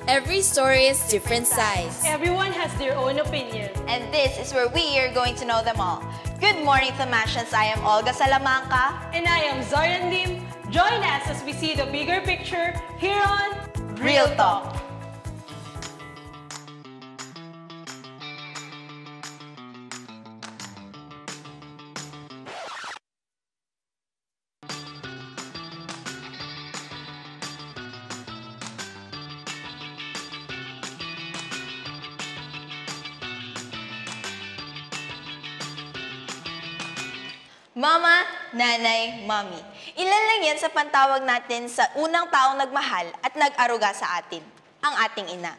Every story is different size. Everyone has their own opinion. And this is where we are going to know them all. Good morning, Tamashans. I am Olga Salamanca. And I am Zorian Lim. Join us as we see the bigger picture here on Real Talk. Mama, nanay, mommy. Ilan lang yan sa pantawag natin sa unang taong nagmahal at nag-aruga sa atin, ang ating ina.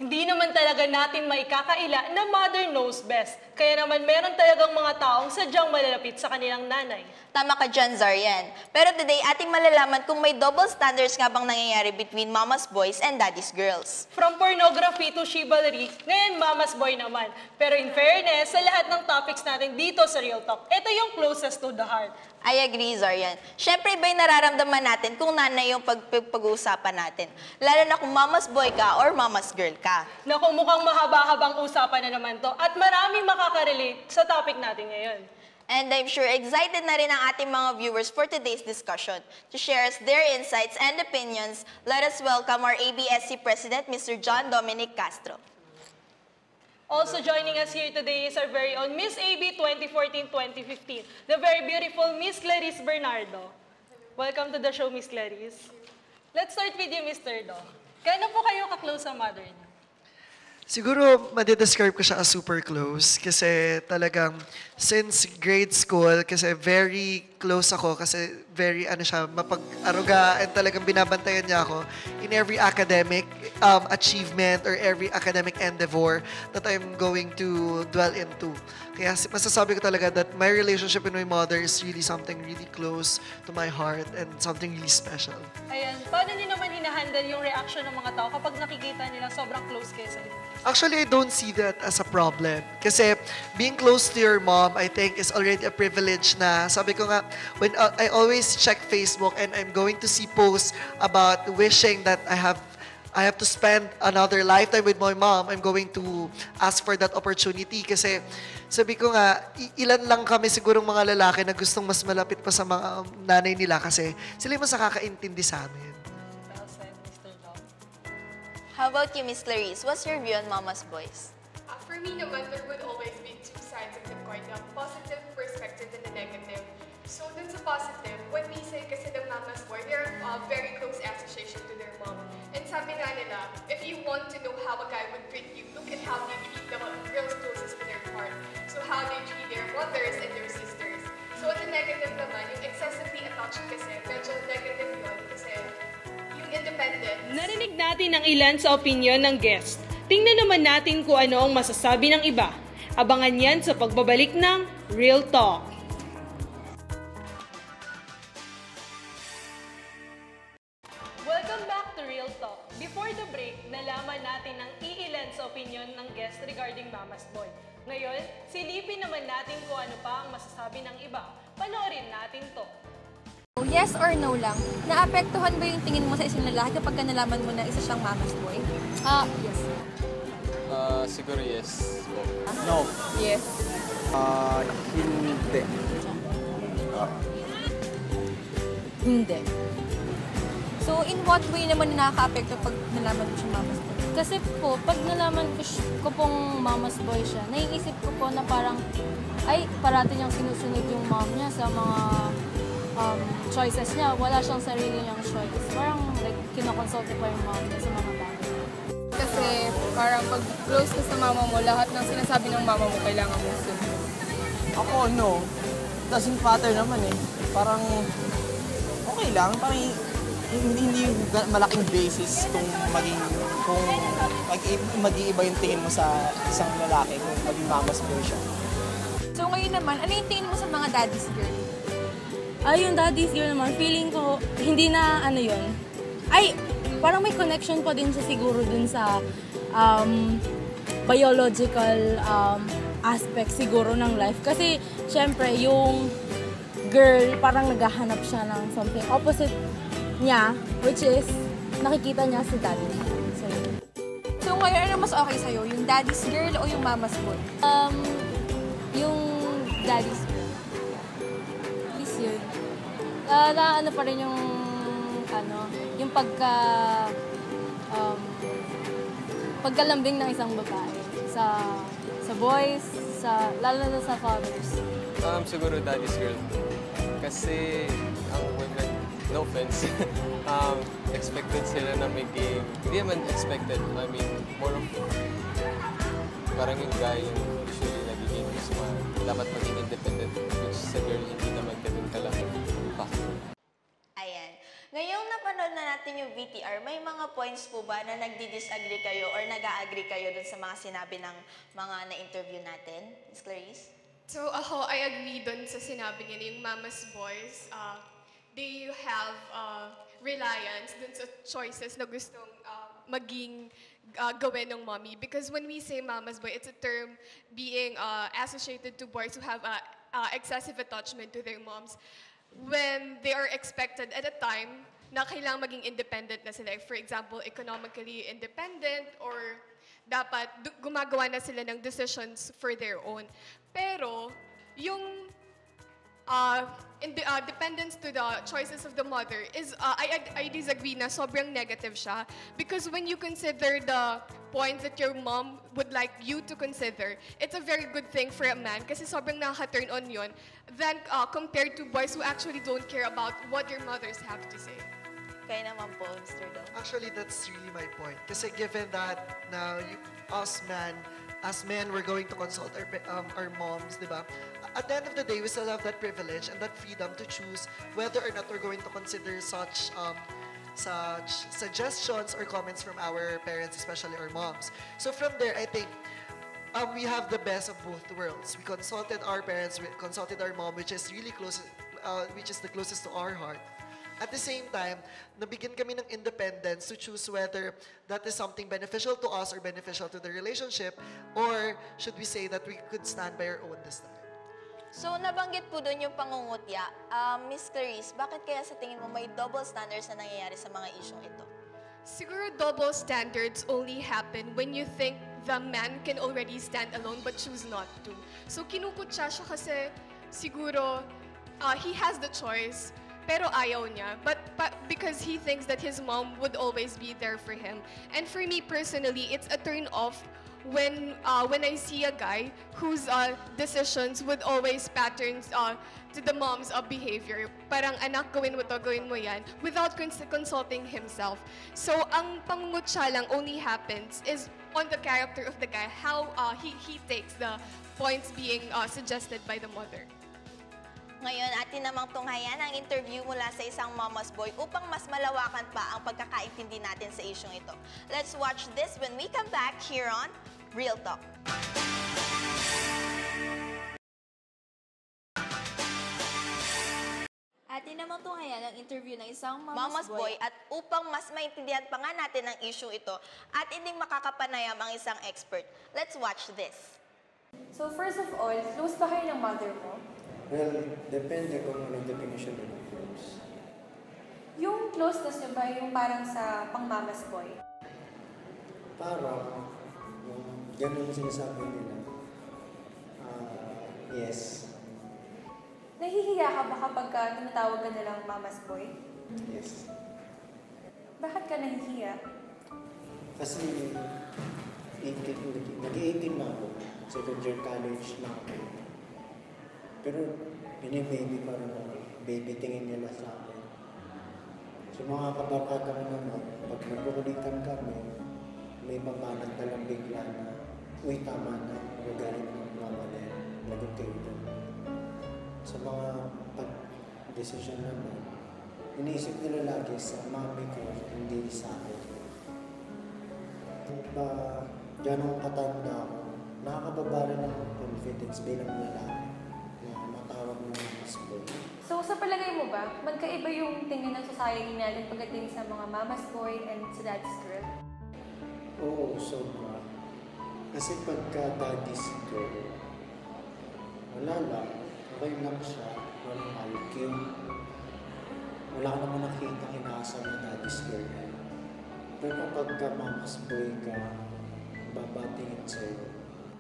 Hindi naman talaga natin maikakaila na mother knows best. Kaya naman meron talagang mga taong sadyang malalapit sa kanilang nanay. Tama ka dyan, Zorian. Pero today, ating malalaman kung may double standards nga bang nangyayari between mama's boys and daddy's girls. From pornography to chivalry, ngayon mama's boy naman. Pero in fairness, sa lahat ng topics natin dito sa Real Talk, ito yung closest to the heart. I agree, Zorian. Siyempre, iba'y nararamdaman natin kung nanay yung pag-uusapan natin. Lalo na kung mama's boy ka or mama's girl ka. Naku, mukhang mahaba-habang usapan na naman to at maraming makaka-relate sa topic natin ngayon. And I'm sure excited na rin ang ating mga viewers for today's discussion. To share us their insights and opinions, let us welcome our ABS-C President, Mr. John Dominic Castro. Also joining us here today is our very own Miss AB 2014-2015, the very beautiful Miss Clarice Bernardo. Welcome to the show, Miss Clarice. Let's start with you, Mr. Do. Kano po kayo ka-close sa mother niyo? Siguro, madidescribe ko siya as super close kasi talagang since grade school, kasi very close ako kasi very, siya, mapag-aruga and talagang binabantayan niya ako in every academic achievement or every academic endeavor that I'm going to dwell into. Kaya masasabi ko talaga that my relationship with my mother is really something really close to my heart and something really special. Ayan, paano niyo naman hinahandle yung reaction ng mga tao kapag nakikita nila sobrang close kayo sa inyo? Actually, I don't see that as a problem. Kasi being close to your mom, I think, is already a privilege na. Sabi ko nga, when I always check Facebook and I'm going to see posts about wishing that I have to spend another lifetime with my mom, I'm going to ask for that opportunity. Kasi sabi ko nga, ilan lang kami sigurong mga lalaki na gustong mas malapit pa sa mga nanay nila kasi sila yung mas nakakaintindi sa amin. How about you, Miss Clarice? What's your view on mama's boys? For me naman, there would always be two sides of the coin, the positive perspective and the negative. So dun sa positive, when we say kasi the mama's boy, they're very close association to their mom. And sabi nga nila, if you want to know how a guy would treat you, look at how they treat the girls closest to their heart. So how they treat their mothers and their sisters. So the negative naman, yung excessively attached kasi, medyo negative yun kasi independence. Narinig natin ang ilan sa opinion ng guest. Tingnan naman natin kung ano ang masasabi ng iba. Abangan yan sa pagbabalik ng Real Talk. Welcome back to Real Talk. Before the break, nalaman natin ang iilan sa opinion ng guest regarding mama's boy. Ngayon, silipin naman natin kung ano pa ang masasabi ng iba. Panoorin natin to. Yes or no lang, naapektuhan ba yung tingin mo sa isang lalaki kapag nalaman mo na isa siyang mama's boy? Yes. Siguro yes. No. Yes. Hindi. Hindi. So, in what way naman nakaka-apekto pag nalaman mo siyang mama's boy? Kasi po, pag nalaman ko pong mama's boy siya, naiisip ko po na parang, ay, parati niyang sinusunod yung mom niya sa mga choices niya. Wala siyang sarili niyang choice. Parang like, kinakonsult pa yung mom niya sa mga bagay. Kasi parang pag close ka sa mama mo, lahat ng sinasabi ng mama mo kailangan mo sunod. Ako, no. Doesn't matter naman eh. Parang, okay lang. Parang hindi malaking basis kung mag-iiba yung tingin mo sa isang lalaki kung maging mama's boy siya. So ngayon naman, ano yung tingin mo sa mga daddy's girl? Yung daddy's girl naman, feeling ko, hindi na ano yun. Ay, parang may connection pa din siya siguro dun sa biological aspect siguro ng life. Kasi, syempre, yung girl, parang naghahanap siya ng something opposite niya, which is, nakikita niya si daddy. So, So ngayon, ano mas okay sa'yo? Yung daddy's girl o yung mama's boy? Yung daddy's girl. At least yun. Na ano pa rin yung, yung pagkalambing ng isang babae sa boys, lalo na sa fathers. Siguro daddy's girl. Kasi ang women, no offense, expected sila na maging, hindi naman expected, I mean, more of, parang yung guy yung usually nagiging gusto dapat maging independent, which sa girl hindi naman ganun kalaki. Ayan. Ngayong napanood na natin yung VTR, may mga points po ba na nagdi-disagree kayo or nag-a-agree kayo dun sa mga sinabi ng mga na-interview natin? Ms. Clarice? So ako, I agree dun sa sinabi niya na yung mama's boys, they have reliance dun sa choices na gustong maging gawin ng mommy. Because when we say mama's boy, it's a term being associated to boys who have excessive attachment to their moms when they are expected at a time na kailangang maging independent na sila. For example, economically independent or dapat gumagawa na sila ng decisions for their own. Pero, yung dependence to the choices of the mother is, I disagree na sobrang negative siya. Because when you consider the points that your mom would like you to consider, it's a very good thing for a man kasi sobrang nakaka-turn on yun than compared to boys who actually don't care about what your mothers have to say. Kaya naman po, Mr. Do. Actually, that's really my point. Kasi given that now, as men, we're going to consult our moms, di ba? At the end of the day, we still have that privilege and that freedom to choose whether or not we're going to consider such suggestions or comments from our parents, especially our moms. So from there, I think we have the best of both worlds. We consulted our parents, we consulted our mom, which is really close, which is the closest to our heart. At the same time, nabigyan kami ng independence to choose whether that is something beneficial to us or beneficial to the relationship, or should we say that we could stand by our own this time. So, nabanggit po doon yung pangungutya. Ms. Clarice, bakit kaya sa tingin mo may double standards na nangyayari sa mga isyong ito? Siguro double standards only happen when you think the man can already stand alone but choose not to. So, kinukutya siya kasi siguro he has the choice, pero ayaw niya. But because he thinks that his mom would always be there for him. And for me personally, it's a turn off when I see a guy whose decisions would always patterns to the mom's behavior. Parang anak, gawin mo yan, without consulting himself. So ang pangungutya lang only happens is on the character of the guy, how he takes the points being suggested by the mother. Ngayon, atin namang tunghayan ang interview mula sa isang mama's boy upang mas malawakan pa ang pagkakaintindi natin sa isyong ito. Let's watch this when we come back here on Real Talk. Atin namang tunghayan ang interview ng isang mama's boy at upang mas maintindihan pa nga natin ang issue ito at hindi makakapanayam ang isang expert. Let's watch this. So first of all, close ba kayo ng mother mo? Well, depende kung anong definition ng close. Yung closeness niyo ba yung parang sa pang-mama's boy? Parang, ganun yung sinasabi nila. Yes. Nahihiya ka ba kapag tinatawag ka nilang mama's boy? Yes. Bakit ka nahihiya? Kasi, nag-18 na ako. Second year college na ako. Pero, baby pa rin ako. Baby tingin nila sa akin. So, mga kabakata ko naman, pag nagkukulitan kami, may mamanag na lang bigla na, uy, tama na, magagalit ng mama na yan. Lagot kayo doon. Sa mga pag-desisyon naman, iniisip nila lagi sa mami ko, hindi sa akin. Pa, dyan akong katanda ako, nakakababa rin ng confidence bilang lalaki. So, sa palagay mo ba, magkaiba yung tingin ng society natin pagdating sa mga mama's boy and sa daddy's girl? Oo, sobra. Kasi pagka daddy's girl, wala lang. Okay lang siya. Normal, cute. Wala ka naman nakita kinakasal na daddy's girl. Pero kapag mama's boy ka, magbabatingin sa'yo.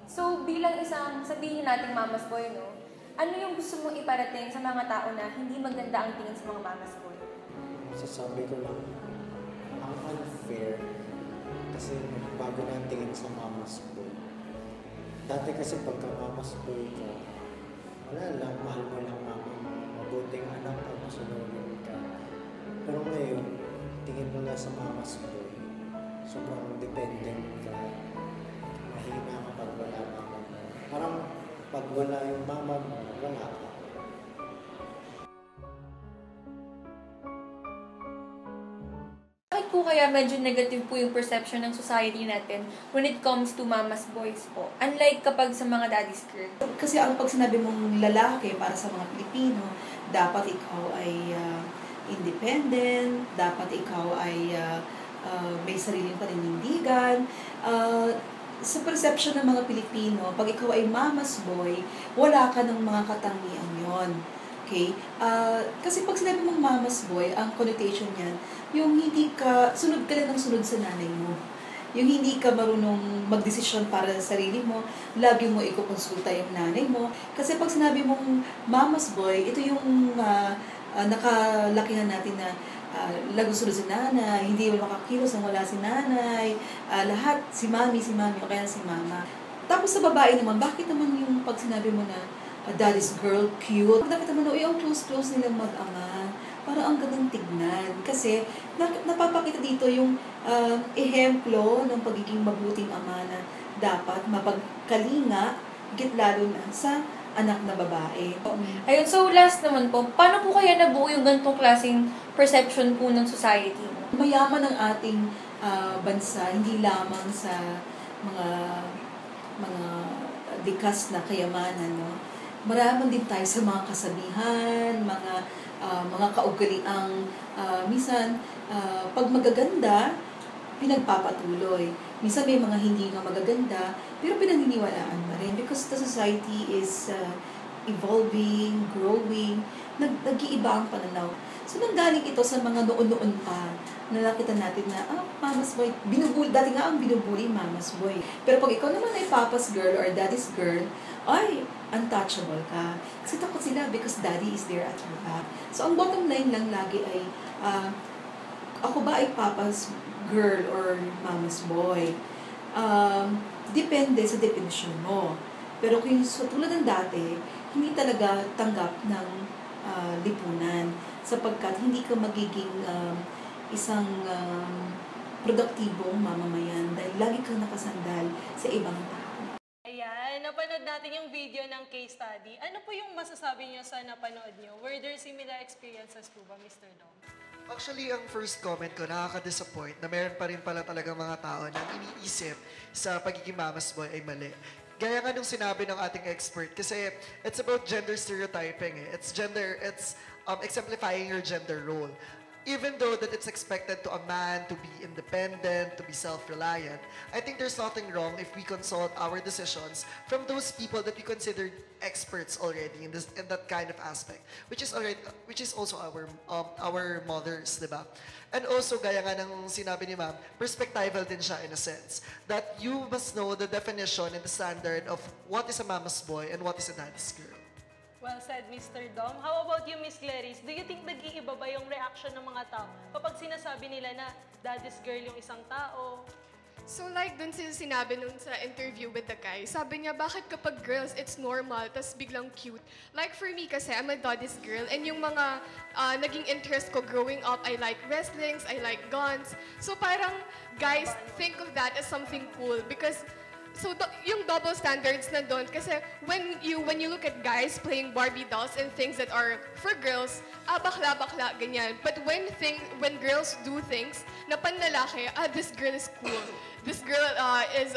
So, bilang isang, sabihin nating mama's boy, no? Ano yung gusto mong iparating sa mga tao na hindi maganda ang tingin sa mga mama's boy? Sasabi ko lang, ang unfair kasi bago na ang tingin sa mama's boy. Dati kasi pagka mama's boy ka, wala lang, mahal mo lang mama mo, mabuting anak at masunurin ka. Pero ngayon, tingin mo na sa mama's boy, sobrang dependent ka, mahina ka pag wala mama mo. Parang pag wala yung mama mo, wala ka. Bakit po kaya medyo negative po yung perception ng society natin when it comes to mama's boys po? Unlike kapag sa mga daddy's girl. Kasi ang pag sinabi mong lalaki para sa mga Pilipino, dapat ikaw ay independent, dapat ikaw ay may sariling paninindigan. Sa perception ng mga Pilipino, pag ikaw ay mama's boy, wala ka ng mga katangian yon. Okay? Kasi pag sinabi mong mama's boy, ang connotation niyan, yung hindi ka, sunod ka lang ng sunod sa nanay mo. Yung hindi ka marunong magdesisyon para sa sarili mo, lagi mo ikukonsulta yung nanay mo. Kasi pag sinabi mong mama's boy, ito yung nakalakihan natin na lagusunod si nanay, hindi mo makakilos nang wala si nanay, lahat, si mami, o kaya si mama. Tapos sa babae naman, bakit naman yung pag sinabi mo na daddy's girl, cute? Pag nakita mo na, ang close nilang mag-ama, parang ang gandang tignan. Kasi napapakita dito yung ehemplo ng pagiging mabuting ama na dapat mapagkalinga, higit lalo na sa anak na babae. Ayun, so last naman po, paano po kaya nabuo yung ganitong klaseng perception po ng society? Mayaman ang ating bansa, hindi lamang sa mga likas na kayamanan, no? Maraman din tayo sa mga kasabihan, mga kaugaliang minsan pag magaganda, pinagpapatuloy. Minsan may mga hindi nga magaganda, pero pinaniniwalaan pa rin because the society is evolving, growing, nag-iiba ang pananaw. So nanggaling ito sa mga noon-noon pa, nakita natin na, mama's boy, dati nga ang binubuli mama's boy. Pero pag ikaw naman ay papa's girl or daddy's girl, ay, untouchable ka. Kasi takot sila because daddy is there at your back. So ang bottom line lang lagi ay, ako ba ay papa's girl or mama's boy? Depende sa definisyon mo. Pero kung tulad ng dati, hindi talaga tanggap ng lipunan sapagkat hindi ka magiging isang produktibong mamamayan dahil lagi kang nakasandal sa ibang tao. Ayan, napanood natin yung video ng case study. Ano po yung masasabi niyo sa napanood niyo? Were there similar experiences po ba, Mr. Dom? Actually, ang first comment ko, nakaka-disappoint na meron pa rin pala talaga mga tao na iniisip sa pagiging mama's boy ay mali. Gaya nga nung sinabi ng ating expert, kasi it's about gender stereotyping eh. It's exemplifying your gender role. Even though that it's expected to a man to be independent, to be self-reliant, I think there's nothing wrong if we consult our decisions from those people that we consider experts already in that kind of aspect, which is also our mothers, diba? And also, gaya nga ng sinabi ni ma'am, perspectival din siya in a sense that you must know the definition and the standard of what is a mama's boy and what is a daddy's girl. Well said, Mr. Dom. How about you, Miss Clarice? Do you think nag-iiba ba yung reaction ng mga tao kapag sinasabi nila na daddy's girl yung isang tao? So like dun sinabi nun sa interview with the guy, sabi niya, bakit kapag girls, it's normal, tas biglang cute. Like for me kasi, I'm a daddy's girl, and yung mga naging interest ko growing up, I like wrestlings, I like guns. So parang guys think of that as something cool because yung double standards na doon kasi when you look at guys playing Barbie dolls and things that are for girls, bakla ganyan. But when girls do things na panlalaki, this girl is cool. This girl is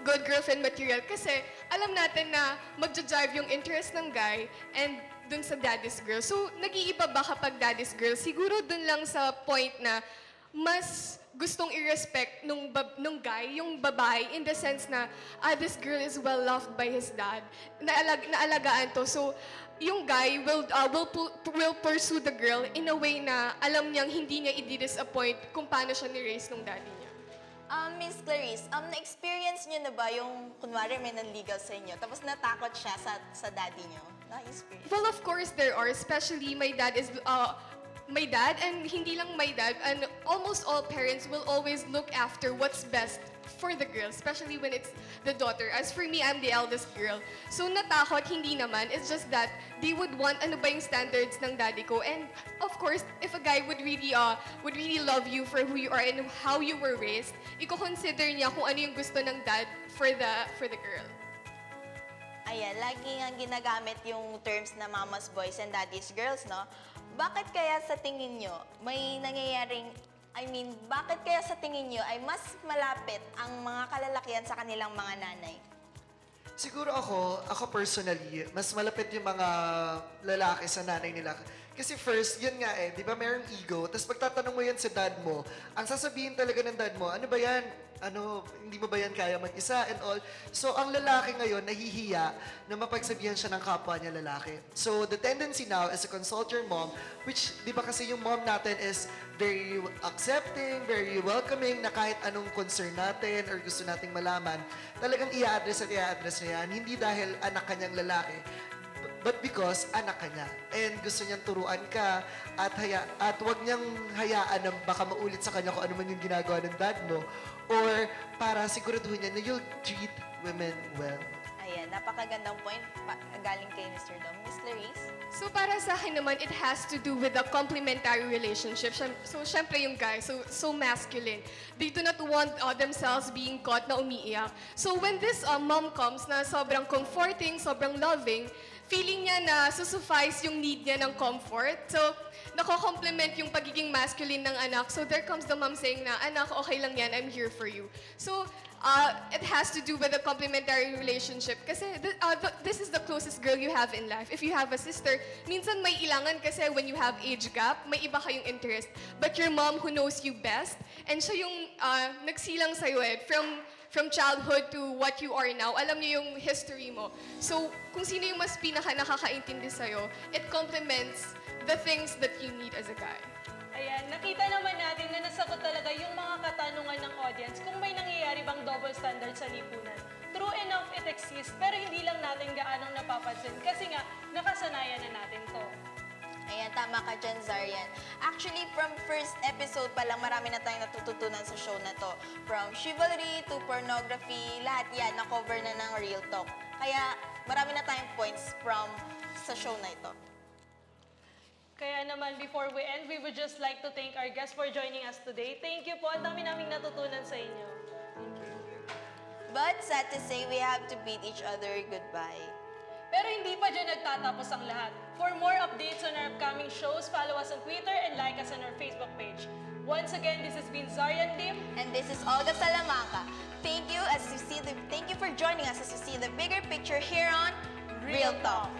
good girlfriend material kasi alam natin na magja-drive yung interest ng guy and dun sa daddy's girl. So nag-iiba ba kapag daddy's girl? Siguro dun lang sa point na mas gustong i-respect nung guy, yung babae, in the sense na, this girl is well loved by his dad. Naalagaan to. So, yung guy will pursue the girl in a way na alam niyang hindi niya i-disappoint kung paano siya ni-raise nung daddy niya. Miss Clarice, na-experience niyo na ba yung, kunwari may nanligaw sa inyo, tapos natakot siya sa daddy niyo? Na-experience? Well, of course there are, especially my dad and hindi lang my dad, and almost all parents will always look after what's best for the girl, especially when it's the daughter. As for me, I'm the eldest girl. So natakot, hindi naman. It's just that they would want ano ba yung standards ng daddy ko. And of course, if a guy would really love you for who you are and how you were raised, i-consider niya kung ano yung gusto ng dad for the girl. Ayan, lagi nga ginagamit yung terms na mama's boys and daddy's girls, no? Bakit kaya sa tingin nyo may nangyayaring, bakit kaya sa tingin nyo ay mas malapit ang mga kalalakihan sa kanilang mga nanay? Siguro ako personally, mas malapit yung mga lalaki sa nanay nila. Kasi first, yun nga di ba merong ego, tapos pagtatanong mo yan sa dad mo, ang sasabihin talaga ng dad mo, ano ba yan? Hindi mo ba yan kaya mag-isa and all? So, ang lalaki ngayon, nahihiya na mapagsabihan siya ng kapwa niya lalaki. So, the tendency now is to consult your mom, which, di ba kasi yung mom natin is very accepting, very welcoming, na kahit anong concern natin or gusto nating malaman, talagang i-address niya yan, hindi dahil anak kanyang lalaki, but because anak ka niya. And gusto niyang turuan ka at wag niyang hayaan na baka maulit sa kanya kung ano man yung ginagawa ng dad mo or para siguraduhin niya na you'll treat women well. Ayan, napakagandang point galing kay Mr. Dom. Miss Clarice? So para sa akin naman, it has to do with the complementary relationship. So syempre yung guy, so masculine. They do not want themselves being caught na umiiyak. So when this mom comes na sobrang comforting, sobrang loving, feeling niya na susuffice yung need niya ng comfort. So, nako-complement yung pagiging masculine ng anak. So, there comes the mom saying na, anak, okay lang yan, I'm here for you. So, it has to do with a complementary relationship. Kasi this is the closest girl you have in life. If you have a sister, minsan may ilangan kasi when you have age gap, may iba kayong interest. But your mom who knows you best, and siya yung nagsilang sa'yo from childhood to what you are now, alam niyo yung history mo. So, kung sino yung mas nakakaintindi sa'yo, it complements the things that you need as a guy. Ayan, nakita naman natin na nasagot talaga yung mga katanungan ng audience kung may nangyayari bang double standard sa lipunan. True enough, it exists, pero hindi lang natin gaanong napapansin kasi nga, nakasanayan na natin to. Ayan, tama ka dyan, Zarian. Actually, from first episode pa lang, marami na tayong natututunan sa show na to. From chivalry to pornography, lahat yan, na-cover na ng Real Talk. Kaya, marami na tayong points from sa show na ito. Kaya naman, before we end, we would just like to thank our guests for joining us today. Thank you po. Ang dami naming natutunan sa inyo. Thank you. But sad to say, we have to bid each other goodbye. Pero hindi pa dyan nagtatapos ang lahat. For more updates on our upcoming shows, follow us on Twitter and like us on our Facebook page. Once again, this has been Zarian Lim. And this is Olga Salamanca. Thank you for joining us as you see the bigger picture here on Real Talk.